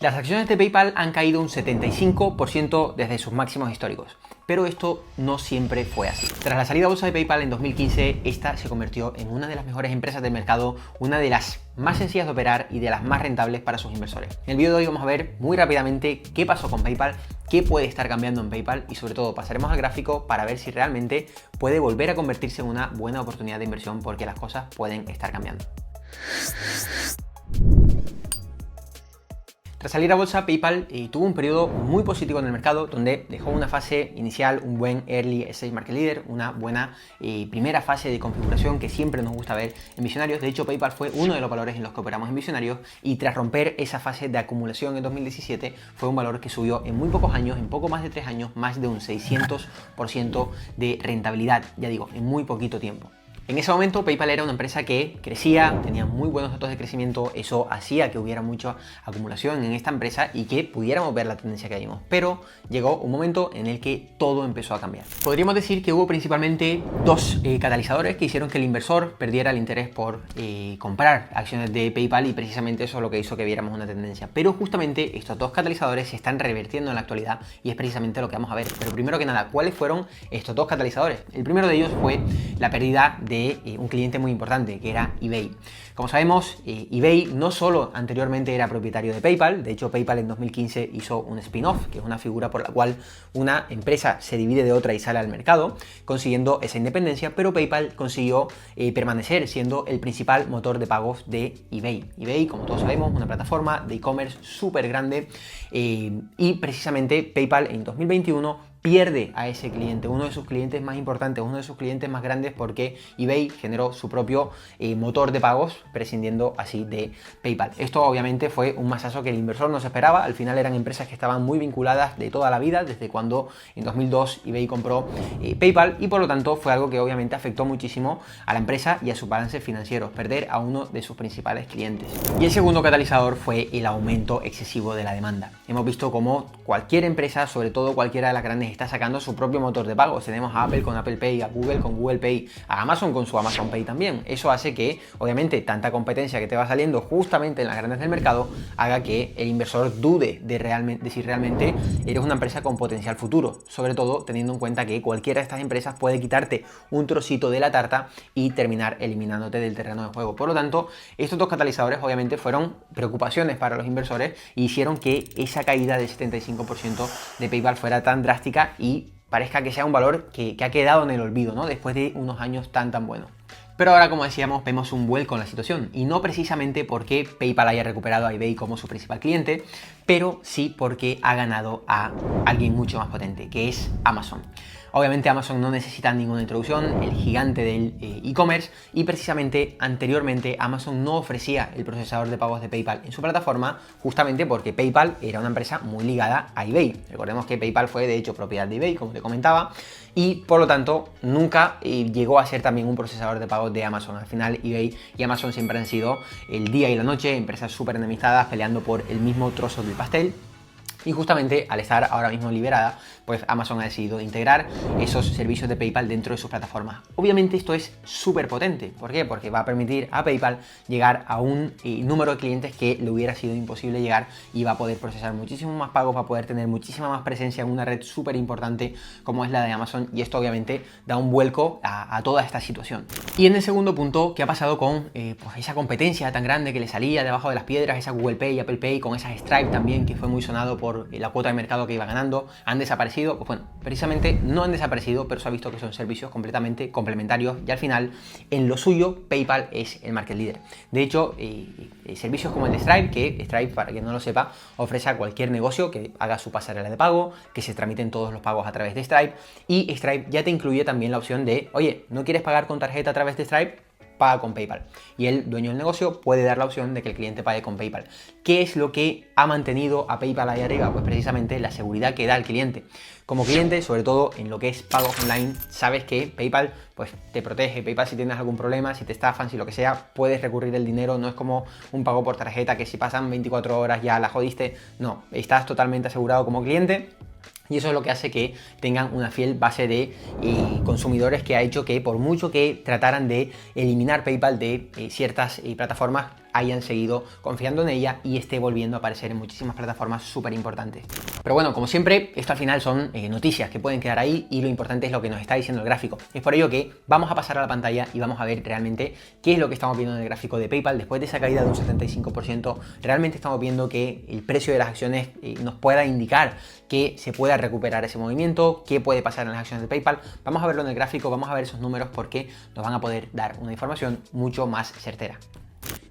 Las acciones de PayPal han caído un 75% desde sus máximos históricos. Pero esto no siempre fue así. Tras la salida a bolsa de PayPal en 2015, esta se convirtió en una de las mejores empresas del mercado, una de las más sencillas de operar y de las más rentables para sus inversores. En el vídeo de hoy vamos a ver muy rápidamente qué pasó con PayPal, qué puede estar cambiando en PayPal y sobre todo pasaremos al gráfico para ver si realmente puede volver a convertirse en una buena oportunidad de inversión, porque las cosas pueden estar cambiando. Tras salir a bolsa, PayPal tuvo un periodo muy positivo en el mercado, donde dejó una fase inicial, un buen Early Stage Market Leader, una buena primera fase de configuración que siempre nos gusta ver en Visionarios. De hecho, PayPal fue uno de los valores en los que operamos en Visionarios, y tras romper esa fase de acumulación en 2017, fue un valor que subió en muy pocos años, en poco más de 3 años, más de un 600% de rentabilidad, ya digo, en muy poquito tiempo. En ese momento PayPal era una empresa que crecía, tenía muy buenos datos de crecimiento, eso hacía que hubiera mucha acumulación en esta empresa y que pudiéramos ver la tendencia que vimos. Pero llegó un momento en el que todo empezó a cambiar. Podríamos decir que hubo principalmente dos catalizadores que hicieron que el inversor perdiera el interés por comprar acciones de PayPal, y precisamente eso es lo que hizo que viéramos una tendencia. Pero justamente estos dos catalizadores se están revirtiendo en la actualidad y es precisamente lo que vamos a ver. Pero primero que nada, ¿cuáles fueron estos dos catalizadores? El primero de ellos fue la pérdida de un cliente muy importante, que era eBay. Como sabemos, eBay no solo anteriormente era propietario de PayPal, de hecho PayPal en 2015 hizo un spin-off, que es una figura por la cual una empresa se divide de otra y sale al mercado, consiguiendo esa independencia, pero PayPal consiguió permanecer siendo el principal motor de pagos de eBay. eBay, como todos sabemos, una plataforma de e-commerce súper grande, y precisamente PayPal en 2021 pierde a ese cliente, uno de sus clientes más importantes, uno de sus clientes más grandes, porque eBay generó su propio motor de pagos, prescindiendo así de PayPal. Esto obviamente fue un masazo que el inversor no se esperaba. Al final eran empresas que estaban muy vinculadas de toda la vida, desde cuando en 2002 eBay compró PayPal, y por lo tanto fue algo que obviamente afectó muchísimo a la empresa y a sus balances financieros, perder a uno de sus principales clientes. Y el segundo catalizador fue el aumento excesivo de la demanda. Hemos visto cómo cualquier empresa, sobre todo cualquiera de las grandes, está sacando su propio motor de pagos. Tenemos a Apple con Apple Pay, a Google con Google Pay, a Amazon con su Amazon Pay también. Eso hace que, obviamente, tanta competencia que te va saliendo justamente en las grandes del mercado haga que el inversor dude de si realmente eres una empresa con potencial futuro, sobre todo teniendo en cuenta que cualquiera de estas empresas puede quitarte un trocito de la tarta y terminar eliminándote del terreno de juego. Por lo tanto, estos dos catalizadores obviamente fueron preocupaciones para los inversores y hicieron que esa caída del 75% de PayPal fuera tan drástica y parezca que sea un valor que ha quedado en el olvido, ¿no? Después de unos años tan buenos. Pero ahora, como decíamos, vemos un vuelco en la situación, y no precisamente porque PayPal haya recuperado a eBay como su principal cliente, pero sí porque ha ganado a alguien mucho más potente, que es Amazon. Obviamente Amazon no necesita ninguna introducción, el gigante del e-commerce, y precisamente anteriormente Amazon no ofrecía el procesador de pagos de PayPal en su plataforma, justamente porque PayPal era una empresa muy ligada a eBay. Recordemos que PayPal fue de hecho propiedad de eBay, como te comentaba, y por lo tanto nunca llegó a ser también un procesador de pagos de Amazon. Al final eBay y Amazon siempre han sido el día y la noche, empresas súper enemistadas peleando por el mismo trozo del pastel. Y justamente al estar ahora mismo liberada, pues Amazon ha decidido integrar esos servicios de PayPal dentro de sus plataformas. Obviamente esto es súper potente. ¿Por qué? Porque va a permitir a PayPal llegar a un número de clientes que le hubiera sido imposible llegar, y va a poder procesar muchísimos más pagos, va a poder tener muchísima más presencia en una red súper importante como es la de Amazon, y esto obviamente da un vuelco a toda esta situación. Y en el segundo punto, ¿qué ha pasado con pues esa competencia tan grande que le salía debajo de las piedras, esa Google Pay y Apple Pay, con esa Stripe también, que fue muy sonado por la cuota de mercado que iba ganando? ¿Han desaparecido? Pues bueno, precisamente no han desaparecido, pero se ha visto que son servicios completamente complementarios, y al final en lo suyo PayPal es el market leader. De hecho, servicios como el de Stripe, que Stripe, para quien no lo sepa, ofrece a cualquier negocio que haga su pasarela de pago, que se tramiten todos los pagos a través de Stripe, y Stripe ya te incluye también la opción de, oye, ¿no quieres pagar con tarjeta a través de Stripe? Paga con PayPal. Y el dueño del negocio puede dar la opción de que el cliente pague con PayPal. ¿Qué es lo que ha mantenido a PayPal ahí arriba? Pues precisamente la seguridad que da al cliente. Como cliente, sobre todo en lo que es pagos online, sabes que PayPal pues te protege. PayPal, si tienes algún problema, si te estafan, si lo que sea, puedes recurrir el dinero. No es como un pago por tarjeta que si pasan 24 horas ya la jodiste. No, estás totalmente asegurado como cliente. Y eso es lo que hace que tengan una fiel base de consumidores, que ha hecho que, por mucho que trataran de eliminar PayPal de ciertas plataformas, hayan seguido confiando en ella y esté volviendo a aparecer en muchísimas plataformas súper importantes. Pero bueno, como siempre, esto al final son noticias que pueden quedar ahí y lo importante es lo que nos está diciendo el gráfico. Es por ello que vamos a pasar a la pantalla y vamos a ver realmente qué es lo que estamos viendo en el gráfico de PayPal. Después de esa caída de un 75%, realmente estamos viendo que el precio de las acciones nos pueda indicar que se pueda recuperar ese movimiento, qué puede pasar en las acciones de PayPal. Vamos a verlo en el gráfico, vamos a ver esos números porque nos van a poder dar una información mucho más certera.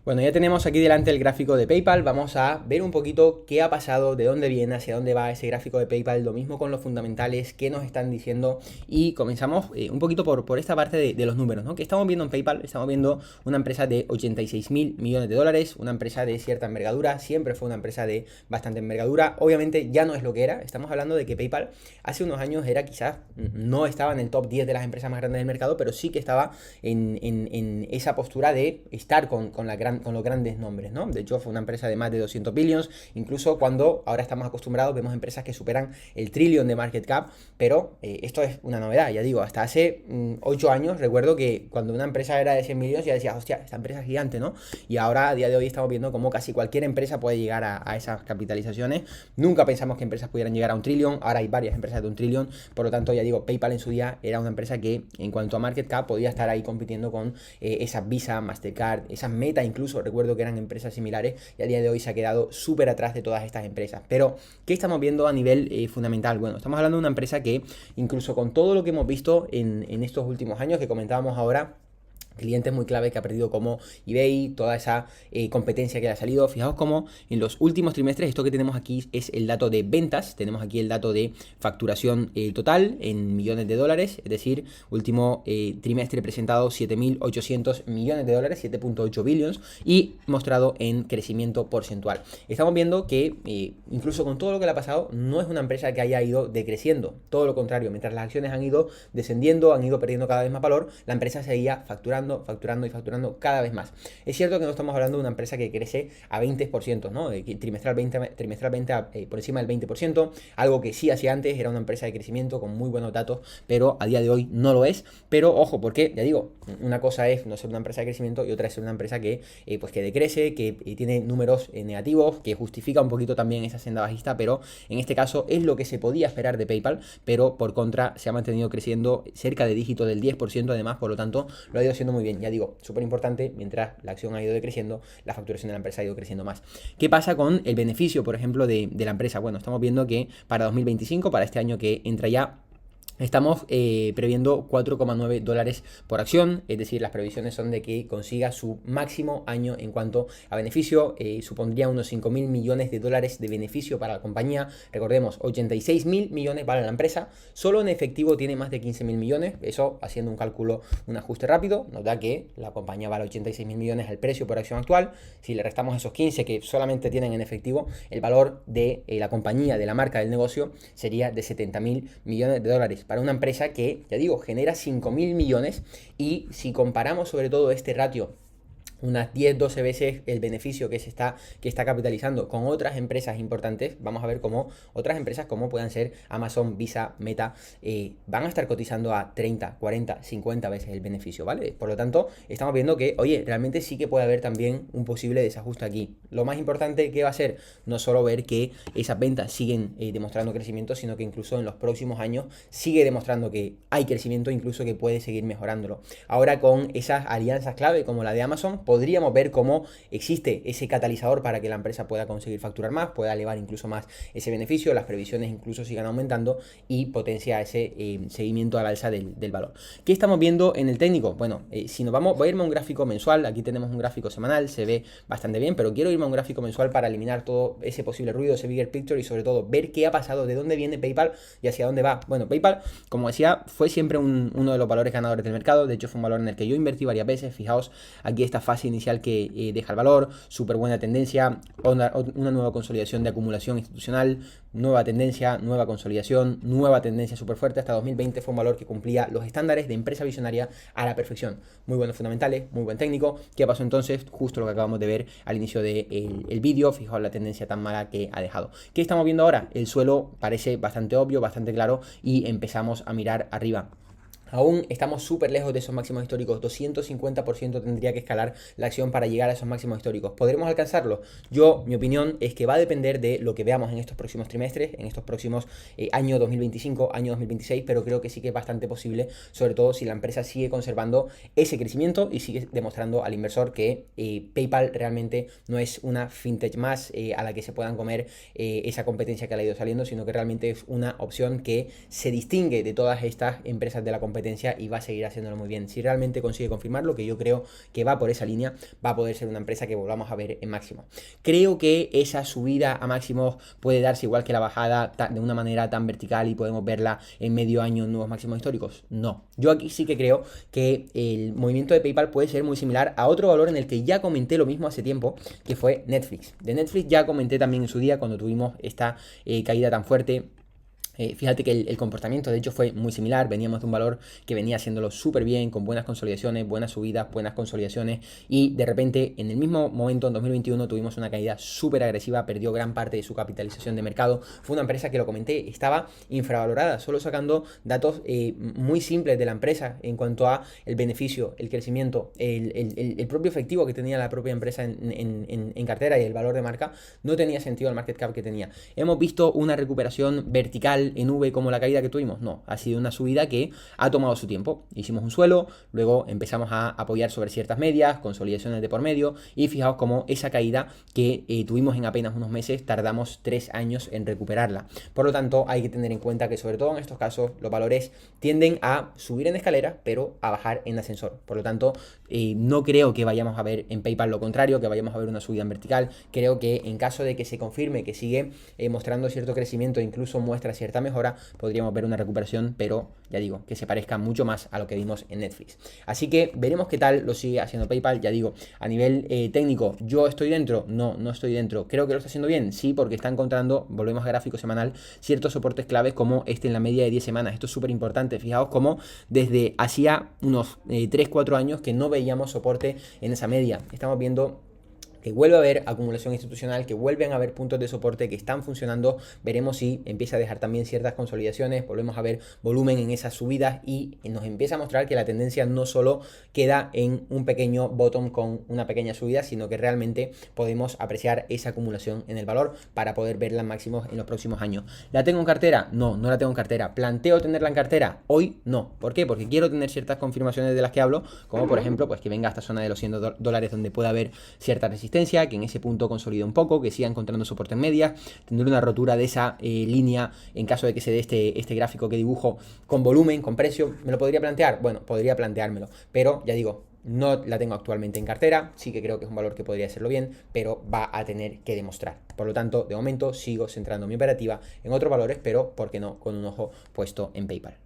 Bueno, ya tenemos aquí delante el gráfico de PayPal, vamos a ver un poquito qué ha pasado, de dónde viene, hacia dónde va ese gráfico de PayPal, lo mismo con los fundamentales, qué nos están diciendo y comenzamos un poquito por esta parte de los números, ¿no? Que estamos viendo en PayPal, estamos viendo una empresa de 86.000 millones de dólares, una empresa de cierta envergadura, siempre fue una empresa de bastante envergadura, obviamente ya no es lo que era, estamos hablando de que PayPal hace unos años era quizás, no estaba en el top 10 de las empresas más grandes del mercado, pero sí que estaba en esa postura de estar con los grandes nombres, ¿no? De hecho, fue una empresa de más de 200 billions, incluso cuando ahora estamos acostumbrados, vemos empresas que superan el trillón de market cap, pero esto es una novedad, ya digo, hasta hace 8 años, recuerdo que cuando una empresa era de 100 millones, ya decías, hostia, esta empresa es gigante, ¿no? Y ahora, a día de hoy, estamos viendo cómo casi cualquier empresa puede llegar a esas capitalizaciones. Nunca pensamos que empresas pudieran llegar a un trillón, ahora hay varias empresas de un trillón, por lo tanto, ya digo, PayPal en su día era una empresa que, en cuanto a market cap, podía estar ahí compitiendo con esas Visa, Mastercard, esas Meta incluso, recuerdo que eran empresas similares y a día de hoy se ha quedado súper atrás de todas estas empresas. Pero, ¿qué estamos viendo a nivel fundamental? Bueno, estamos hablando de una empresa que, incluso con todo lo que hemos visto en estos últimos años que comentábamos ahora, clientes muy clave que ha perdido como eBay, toda esa competencia que le ha salido. Fijaos cómo en los últimos trimestres, esto que tenemos aquí es el dato de ventas, tenemos aquí el dato de facturación total en millones de dólares, es decir, último trimestre presentado 7.800 millones de dólares, 7.8 billions, y mostrado en crecimiento porcentual. Estamos viendo que incluso con todo lo que le ha pasado, no es una empresa que haya ido decreciendo, todo lo contrario, mientras las acciones han ido descendiendo, han ido perdiendo cada vez más valor, la empresa seguía facturando cada vez más. Es cierto que no estamos hablando de una empresa que crece a 20%, ¿no? Trimestral 20 por encima del 20%, algo que sí hacía antes, era una empresa de crecimiento con muy buenos datos, pero a día de hoy no lo es. Pero ojo, porque ya digo, una cosa es no ser una empresa de crecimiento y otra es ser una empresa que pues que decrece, que tiene números negativos, que justifica un poquito también esa senda bajista, pero en este caso es lo que se podía esperar de PayPal, pero por contra se ha mantenido creciendo cerca de dígito del 10% además, por lo tanto lo ha ido haciendo muy bien, ya digo, súper importante, mientras la acción ha ido decreciendo, la facturación de la empresa ha ido creciendo más. ¿Qué pasa con el beneficio, por ejemplo, de la empresa? Bueno, estamos viendo que para 2025, para este año que entra ya, estamos previendo 4,9 dólares por acción, es decir, las previsiones son de que consiga su máximo año en cuanto a beneficio, supondría unos 5.000 millones de dólares de beneficio para la compañía. Recordemos, 86.000 millones para la empresa, solo en efectivo tiene más de 15.000 millones, eso haciendo un cálculo, un ajuste rápido, nos da que la compañía vale 86.000 millones al precio por acción actual. Si le restamos esos 15 que solamente tienen en efectivo, el valor de la compañía, de la marca del negocio, sería de 70.000 millones de dólares. Para una empresa que, ya digo, genera 5.000 millones y si comparamos sobre todo este ratio, unas 10-12 veces el beneficio que está capitalizando con otras empresas importantes, vamos a ver cómo otras empresas como puedan ser Amazon, Visa, Meta, van a estar cotizando a 30, 40, 50 veces el beneficio, ¿vale? Por lo tanto, estamos viendo que, oye, realmente sí que puede haber también un posible desajuste aquí. Lo más importante que va a ser no solo ver que esas ventas siguen demostrando crecimiento, sino que incluso en los próximos años sigue demostrando que hay crecimiento, incluso que puede seguir mejorándolo. Ahora con esas alianzas clave como la de Amazon, podríamos ver cómo existe ese catalizador para que la empresa pueda conseguir facturar más, pueda elevar incluso más ese beneficio, las previsiones incluso sigan aumentando y potencia ese seguimiento al alza del valor. ¿Qué estamos viendo en el técnico? Bueno, si nos vamos, voy a irme a un gráfico mensual, aquí tenemos un gráfico semanal, se ve bastante bien, pero quiero irme a un gráfico mensual para eliminar todo ese posible ruido, ese bigger picture y sobre todo ver qué ha pasado, de dónde viene PayPal y hacia dónde va. Bueno, PayPal, como decía, fue siempre uno de los valores ganadores del mercado, de hecho fue un valor en el que yo invertí varias veces, fijaos aquí esta fase inicial que deja el valor, súper buena tendencia, una nueva consolidación de acumulación institucional, nueva tendencia, nueva consolidación, nueva tendencia súper fuerte. Hasta 2020 fue un valor que cumplía los estándares de empresa visionaria a la perfección. Muy buenos fundamentales, muy buen técnico. ¿Qué pasó entonces? Justo lo que acabamos de ver al inicio del vídeo. Fijaos la tendencia tan mala que ha dejado. ¿Qué estamos viendo ahora? El suelo parece bastante obvio, bastante claro y empezamos a mirar arriba. Aún estamos súper lejos de esos máximos históricos, 250% tendría que escalar la acción para llegar a esos máximos históricos. ¿Podremos alcanzarlo? Mi opinión es que va a depender de lo que veamos en estos próximos trimestres, en estos próximos año 2025, año 2026, pero creo que sí que es bastante posible, sobre todo si la empresa sigue conservando ese crecimiento y sigue demostrando al inversor que PayPal realmente no es una fintech más a la que se puedan comer esa competencia que le ha ido saliendo, sino que realmente es una opción que se distingue de todas estas empresas de la competencia y va a seguir haciéndolo muy bien. Si realmente consigue confirmarlo, que yo creo que va por esa línea, va a poder ser una empresa que volvamos a ver en máximo. Creo que esa subida a máximos puede darse igual que la bajada de una manera tan vertical y podemos verla en medio año en nuevos máximos históricos. No. Yo aquí sí que creo que el movimiento de PayPal puede ser muy similar a otro valor en el que ya comenté lo mismo hace tiempo, que fue Netflix. De Netflix ya comenté también en su día cuando tuvimos esta caída tan fuerte. Fíjate que el comportamiento de hecho fue muy similar, veníamos de un valor que venía haciéndolo súper bien, con buenas consolidaciones, buenas subidas, buenas consolidaciones y de repente en el mismo momento en 2021 tuvimos una caída súper agresiva, perdió gran parte de su capitalización de mercado, fue una empresa que lo comenté, estaba infravalorada, solo sacando datos muy simples de la empresa en cuanto a el beneficio, el crecimiento, el propio efectivo que tenía la propia empresa en cartera y el valor de marca, no tenía sentido el market cap que tenía. Hemos visto una recuperación vertical en V como la caída que tuvimos, no, ha sido una subida que ha tomado su tiempo, hicimos un suelo, luego empezamos a apoyar sobre ciertas medias, consolidaciones de por medio y fijaos como esa caída que tuvimos en apenas unos meses tardamos 3 años en recuperarla, por lo tanto hay que tener en cuenta que sobre todo en estos casos los valores tienden a subir en escalera pero a bajar en ascensor, por lo tanto no creo que vayamos a ver en PayPal lo contrario, que vayamos a ver una subida en vertical, creo que en caso de que se confirme que sigue mostrando cierto crecimiento, incluso muestra cierta mejora, podríamos ver una recuperación, pero ya digo, que se parezca mucho más a lo que vimos en Netflix. Así que veremos qué tal lo sigue haciendo PayPal, ya digo, a nivel técnico, ¿yo estoy dentro? No, no estoy dentro. ¿Creo que lo está haciendo bien? Sí, porque está encontrando, volvemos a gráfico semanal, ciertos soportes claves como este en la media de 10 semanas. Esto es súper importante, fijaos como desde hacía unos 3-4 años que no veíamos soporte en esa media. Estamos viendo que vuelve a haber acumulación institucional, que vuelven a haber puntos de soporte que están funcionando, veremos si empieza a dejar también ciertas consolidaciones, volvemos a ver volumen en esas subidas y nos empieza a mostrar que la tendencia no solo queda en un pequeño bottom con una pequeña subida, sino que realmente podemos apreciar esa acumulación en el valor para poder verla en máximos en los próximos años. ¿La tengo en cartera? No, no la tengo en cartera. ¿Planteo tenerla en cartera? Hoy no. ¿Por qué? Porque quiero tener ciertas confirmaciones de las que hablo, como por ejemplo, pues que venga a esta zona de los $100 donde pueda haber cierta resistencia, que en ese punto consolide un poco, que siga encontrando soporte en medias, tendré una rotura de esa línea en caso de que se dé este gráfico que dibujo con volumen, con precio. ¿Me lo podría plantear? Bueno, podría planteármelo, pero ya digo, no la tengo actualmente en cartera, sí que creo que es un valor que podría hacerlo bien, pero va a tener que demostrar. Por lo tanto, de momento sigo centrando mi operativa en otros valores, pero, ¿por qué no?, con un ojo puesto en PayPal.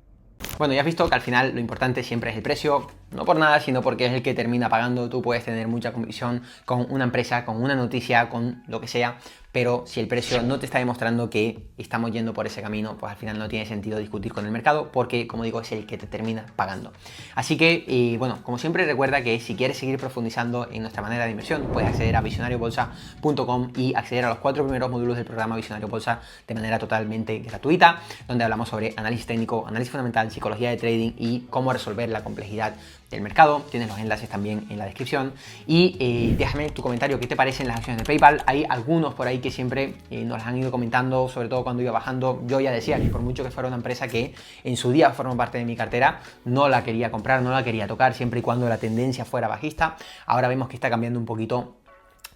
Bueno, ya has visto que al final lo importante siempre es el precio, no por nada, sino porque es el que termina pagando. Tú puedes tener mucha convicción con una empresa, con una noticia, con lo que sea, pero si el precio no te está demostrando que estamos yendo por ese camino, pues al final no tiene sentido discutir con el mercado porque, como digo, es el que te termina pagando. Así que, bueno, como siempre recuerda que si quieres seguir profundizando en nuestra manera de inversión, puedes acceder a visionariobolsa.com y acceder a los 4 primeros módulos del programa Visionario Bolsa de manera totalmente gratuita, donde hablamos sobre análisis técnico, análisis fundamental, psicología de trading y cómo resolver la complejidad del mercado. Tienes los enlaces también en la descripción y déjame tu comentario, qué te parecen las acciones de PayPal. Hay algunos por ahí que siempre nos las han ido comentando, sobre todo cuando iba bajando. Yo ya decía que por mucho que fuera una empresa que en su día formó parte de mi cartera, no la quería comprar, no la quería tocar, siempre y cuando la tendencia fuera bajista. Ahora vemos que está cambiando un poquito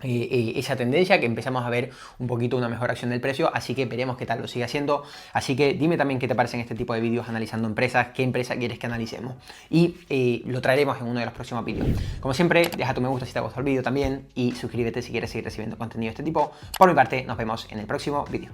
esa tendencia, que empezamos a ver un poquito una mejor acción del precio, así que veremos qué tal lo sigue haciendo. Así que dime también qué te parecen este tipo de vídeos analizando empresas, qué empresa quieres que analicemos y lo traeremos en uno de los próximos vídeos. Como siempre, deja tu me gusta si te ha gustado el vídeo también y suscríbete si quieres seguir recibiendo contenido de este tipo. Por mi parte, nos vemos en el próximo vídeo.